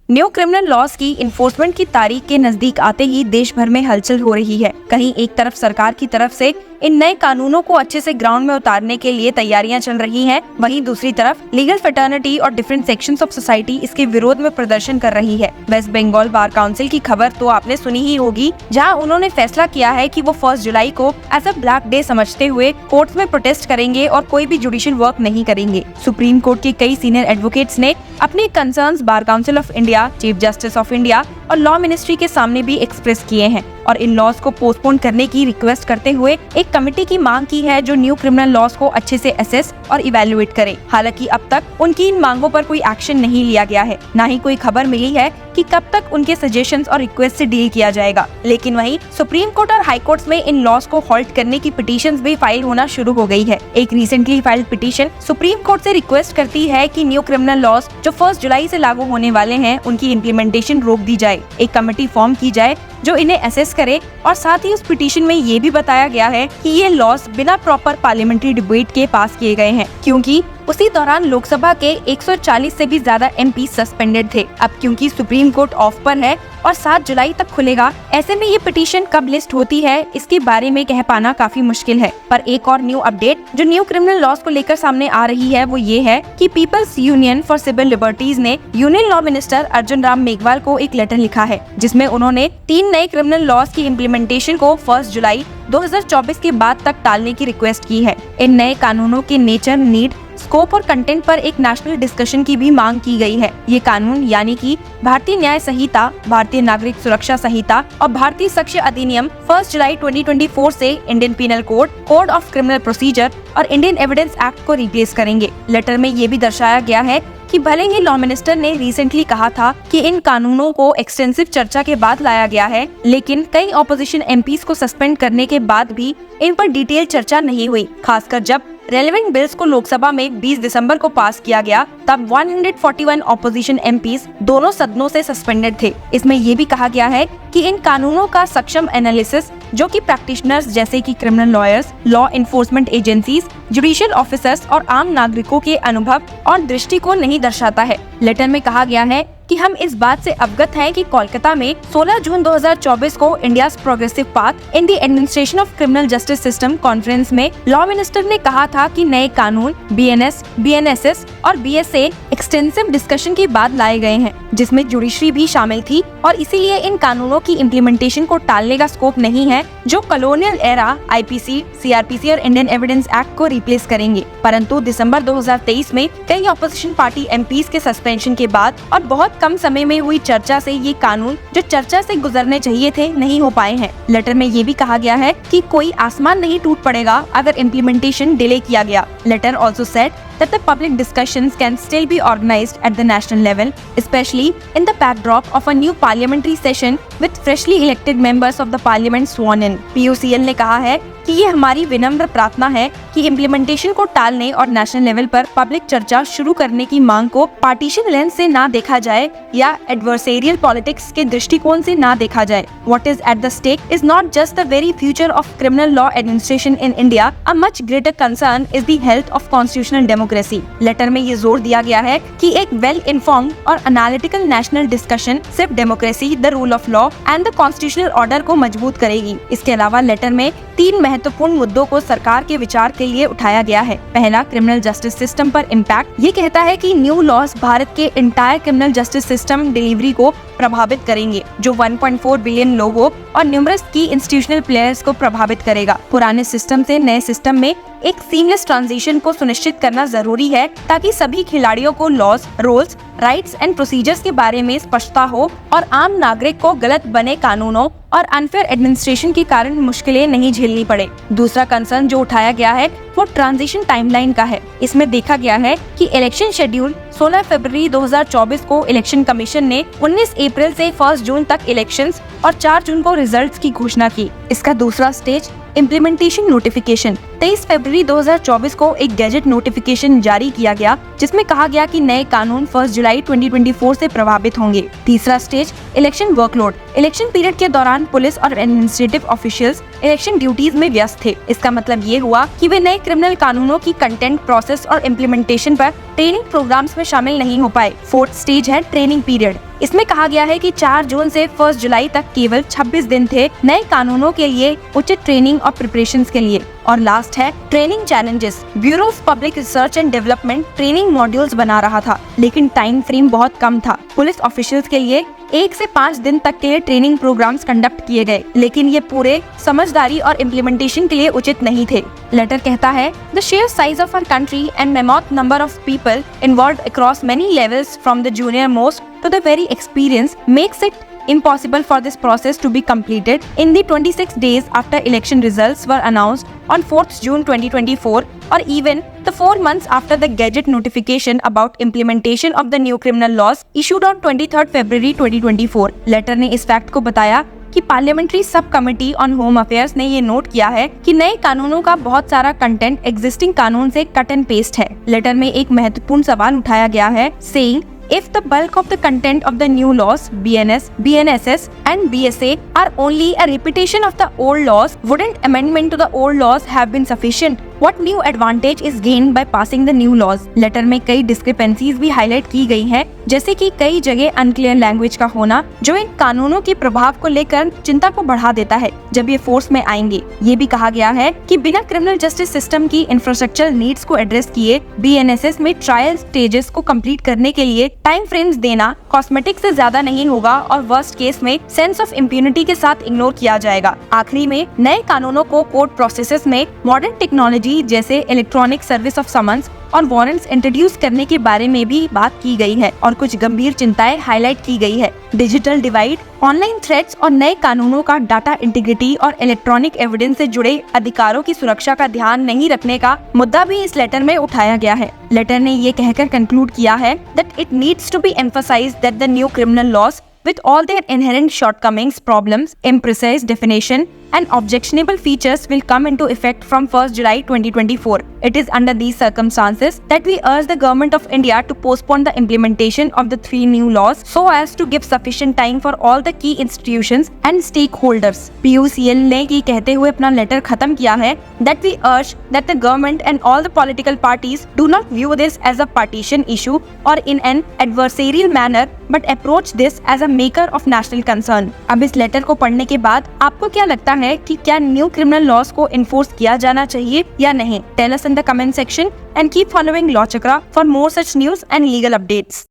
New criminal laws की enforcement की तारीख के नजदीक आते ही देश भर में हलचल हो रही है। कहीं एक तरफ सरकार की तरफ से इन नए कानूनों को अच्छे से ग्राउंड में उतारने के लिए तैयारियां चल रही हैं, वहीं दूसरी तरफ लीगल फ्रेटर्निटी और डिफरेंट सेक्शंस ऑफ सोसाइटी इसके विरोध में प्रदर्शन कर रही है। वेस्ट बंगाल बार काउंसिल की खबर तो आपने सुनी ही होगी, जहां उन्होंने फैसला किया है कि वो 1 जुलाई को एज अ ब्लैक डे समझते हुए कोर्ट्स में प्रोटेस्ट करेंगे और कोई भी जुडिशियल वर्क नहीं करेंगे। सुप्रीम कोर्ट के कई सीनियर एडवोकेट्स ने अपने concerns bar council of India, chief justice of India और लॉ मिनिस्ट्री के सामने भी एक्सप्रेस किए हैं और इन लॉज को पोस्टपोन करने की रिक्वेस्ट करते हुए एक कमेटी की मांग की है जो न्यू क्रिमिनल लॉज को अच्छे से असेस और इवैल्यूएट करे। हालांकि अब तक उनकी इन मांगों पर कोई एक्शन नहीं लिया गया है, ना ही कोई खबर मिली है कि कब तक उनके सजेशंस और रिक्वेस्ट से डील किया जाएगा। लेकिन वहीं सुप्रीम कोर्ट और हाई कोर्ट्स में इन लॉज को हॉल्ट करने की पिटीशंस भी फाइल होना शुरू हो गई है। एक recently filed petition supreme court से रिक्वेस्ट करती है कि न्यू क्रिमिनल लॉज जो 1 जुलाई से लागू होने वाले हैं उनकी इम्प्लीमेंटेशन रोक दी जाए, एक कमेटी फॉर्म की जाए जो इन्हें असेस करे। और साथ ही उस पिटीशन में ये भी बताया गया है कि ये लॉज बिना प्रॉपर पार्लियामेंट्री डिबेट के पास किए गए हैं, क्योंकि उसी दौरान लोकसभा के 140 से भी ज्यादा एमपी सस्पेंडेड थे। अब क्योंकि सुप्रीम कोर्ट ऑफ पर है और 7 जुलाई तक खुलेगा, ऐसे में ये पिटीशन कब लिस्ट होती है इसके बारे में कह पाना काफी मुश्किल है। पर एक और न्यू अपडेट जो न्यू क्रिमिनल लॉज को लेकर सामने आ रही है वो ये है कि peoples union for civil liberties ने union law minister Arjun Ram Meghwal को एक लेटर लिखा है, जिसमें उन्होंने 3 नए क्रिमिनल लॉज की इम्प्लीमेंटेशन को 1 जुलाई 2024 के बाद तक टालने की रिक्वेस्ट की है। इन नए कानूनों के नेचर, नीड, स्कोप और कंटेंट पर एक नेशनल डिस्कशन की भी मांग की गई है। ये कानून यानी कि भारतीय न्याय संहिता, भारतीय नागरिक सुरक्षा संहिता और भारतीय साक्ष्य अधिनियम 1 जुलाई 2024 से Indian penal code, code of criminal procedure और इंडियन एविडेंस एक्ट को रिप्लेस करेंगे। लेटर में ये भी दर्शाया गया है कि भले ही लॉ मिनिस्टर ने रिसेंटली कहा था कि इन कानूनों को एक्सटेंसिव चर्चा के बाद लाया गया है, लेकिन कई ऑपोजिशन एमपीज को सस्पेंड करने के बाद भी इन पर डिटेल चर्चा नहीं हुई। खासकर जब रेलेवेंट बिल्स को लोकसभा में 20 दिसंबर को पास किया गया, तब 141 ऑपोजिशन एमपीज दोनों सदनों से सस्पेंडेड थे। इसमें ये भी कहा गया है कि इन कानूनों का सक्षम एनालिसिस जो कि प्रैक्टिशनर्स जैसे कि criminal lawyers, law enforcement agencies, judicial officers और आम नागरिकों के अनुभव और दृष्टि को नहीं दर्शाता है। लेटर में कहा गया है कि हम इस बात से अवगत हैं कि कोलकाता में 16 जून 2024 को India's progressive path in the administration of criminal justice system conference में लॉ मिनिस्टर ने कहा था कि नए कानून बीएनएस, बीएनएसएस और बीएसए एक्सटेंसिव डिस्कशन के बाद लाए गए हैं, जिसमें जुडिशरी भी शामिल थी और इसीलिए इन कानूनों की इम्प्लीमेंटेशन को टालने का स्कोप नहीं है जो कॉलोनियल एरा आईपीसी, सीआरपीसी और इंडियन एविडेंस एक्ट को रिप्लेस करेंगे। परंतु दिसंबर 2023 में कई ऑपोजिशन पार्टी एमपीज के सस्पेंशन के बाद और बहुत कम समय में हुई चर्चा से ये कानून जो चर्चा से गुजरने चाहिए थे नहीं हो पाए हैं। लेटर में ये भी कहा गया है कि कोई आसमान नहीं टूट पड़ेगा अगर इम्प्लीमेंटेशन डिले किया गया। Letter also said that the public discussions can still be organized at the national level, especially in the backdrop of a new parliamentary session with freshly elected members of the parliament sworn in. PUCL ने कहा है कि ये हमारी विनम्र प्रार्थना है कि इम्प्लीमेंटेशन को टालने और नेशनल लेवल पर पब्लिक चर्चा शुरू करने की मांग को पार्टीशन लेंस से ना देखा जाए या एडवर्सेरियल पॉलिटिक्स के दृष्टिकोण से ना देखा जाए। What is at the stake is not just the very future of criminal law administration in India. A much greater concern is the health of constitutional democracy. Letter में ये जोर दिया गया है कि एक वेल इन्फॉर्म्ड और एनालिटिकल नेशनल डिस्कशन सिर्फ democracy, the rule of law and the constitutional order को मजबूत करेगी। इसके अलावा लेटर में 3 महत्वपूर्ण मुद्दों को सरकार के विचार के लिए उठाया गया है। पहला, क्रिमिनल जस्टिस सिस्टम पर इम्पैक्ट। ये कहता है कि न्यू लॉज भारत के entire criminal justice system delivery को प्रभावित करेंगे, जो 1.4 बिलियन लोगों और न्यूमरस की इंस्टीट्यूशनल प्लेयर्स को प्रभावित करेगा। पुराने सिस्टम से नए सिस्टम में एक सीमलेस ट्रांजिशन को सुनिश्चित करना जरूरी है ताकि सभी खिलाड़ियों को laws, roles, rights and procedures के बारे में स्पष्टता हो और आम नागरिक को गलत बने कानूनों और अनफेयर एडमिनिस्ट्रेशन के कारण मुश्किलें नहीं झेलनी पड़े। दूसरा कंसर्न जो उठाया गया है वो ट्रांजिशन टाइमलाइन का है। इसमें देखा गया है कि इलेक्शन शेड्यूल 16 फरवरी 2024 को इलेक्शन कमीशन ने 19 अप्रैल से 1 जून तक इलेक्शंस और 4 जून को रिजल्ट्स की घोषणा की। इसका दूसरा स्टेज इम्प्लीमेंटेशन नोटिफिकेशन 23 फरवरी 2024 को एक गैजेट नोटिफिकेशन जारी किया गया जिसमें कहा गया कि नए कानून 1 जुलाई 2024 से प्रभावित होंगे। तीसरा stage, election workload. Election period के दौरान पुलिस और एडमिनिस्ट्रेटिव ऑफिशियल्स इलेक्शन ड्यूटीज में व्यस्त थे। इसका मतलब ये हुआ कि वे नए क्रिमिनल कानूनों की कंटेंट, प्रोसेस और इम्प्लीमेंटेशन पर ट्रेनिंग प्रोग्राम्स में शामिल नहीं हो पाए। फोर्थ स्टेज है ट्रेनिंग पीरियड। इसमें कहा गया है कि 4 जून से 1 जुलाई तक केवल 26 दिन थे नए कानूनों के लिए उचित ट्रेनिंग और प्रिपरेशंस के लिए। और लास्ट है training challenges. Bureau of public research and development training modules बना रहा था, लेकिन टाइम फ्रेम बहुत कम था। पुलिस ऑफिशियल्स के लिए 1 से 5 दिन तक के लिए ट्रेनिंग प्रोग्राम्स कंडक्ट किए गए, लेकिन ये पूरे समझदारी और इम्प्लीमेंटेशन के लिए उचित नहीं थे। लेटर कहता है, the sheer size of our country and mammoth number of people involved across many levels from the junior most to the very experienced makes it impossible for this process to be completed in the 26 days after election results were announced on 4th June 2024 or even the 4 months after the Gazette notification about implementation of the new criminal laws issued on 23rd February 2024। Letter ने इस fact को बताया कि parliamentary sub committee on home affairs ने ये note किया है कि नए कानूनों का बहुत सारा कंटेंट एग्जिस्टिंग कानून से कट एंड पेस्ट है। लेटर में एक महत्वपूर्ण सवाल उठाया गया है, saying if the bulk of the content of the new laws, BNS, BNSS and BSA are only a repetition of the old laws, wouldn't amendment to the old laws have been sufficient? What new advantage is gained by passing the new laws? Letter में कई discrepancies भी highlight की गई हैं, जैसे कि कई जगह अनक्लियर लैंग्वेज का होना, जो इन कानूनों के प्रभाव को लेकर चिंता को बढ़ा देता है जब ये फोर्स में आएंगे। ये भी कहा गया है कि बिना क्रिमिनल जस्टिस सिस्टम की इंफ्रास्ट्रक्चर नीड्स को एड्रेस किए BNSS में ट्रायल स्टेजेस को कंप्लीट करने के लिए टाइम फ्रेम्स देना कॉस्मेटिक से ज्यादा नहीं होगा और वर्स्ट केस में सेंस ऑफ इम्प्यूनिटी के साथ इग्नोर किया जाएगा। आखिरी में नए कानूनों को कोर्ट प्रोसेसेस में मॉडर्न टेक्नोलॉजी जैसे इलेक्ट्रॉनिक सर्विस ऑफ समन्स और वारंट्स इंट्रोड्यूस करने के बारे में भी बात की गई है और कुछ गंभीर चिंताएं हाईलाइट की गई है। डिजिटल डिवाइड, ऑनलाइन थ्रेट्स और नए कानूनों का डाटा इंटीग्रिटी और इलेक्ट्रॉनिक एविडेंस से जुड़े अधिकारों की सुरक्षा का ध्यान नहीं रखने का मुद्दा भी इस लेटर में उठाया गया है। लेटर ने ये कहकर कंक्लूड किया है that it needs to be emphasized that the new criminal laws with all their inherent shortcomings, problems, imprecise definition and objectionable features will come into effect from 1st July 2024. It is under these circumstances that we urge the Government of India to postpone the implementation of the 3 new laws so as to give sufficient time for all the key institutions and stakeholders. PUCL ने ये कहते हुए अपना letter खत्म किया है that we urge that the government and all the political parties do not view this as a partition issue or in an adversarial manner but approach this as a matter of national concern. अब इस letter को पढ़ने के बाद आपको क्या लगता है कि क्या न्यू क्रिमिनल लॉज को इन्फोर्स किया जाना चाहिए या नहीं? Tell us in the comment section and keep following Law Chakra for more such news and legal updates.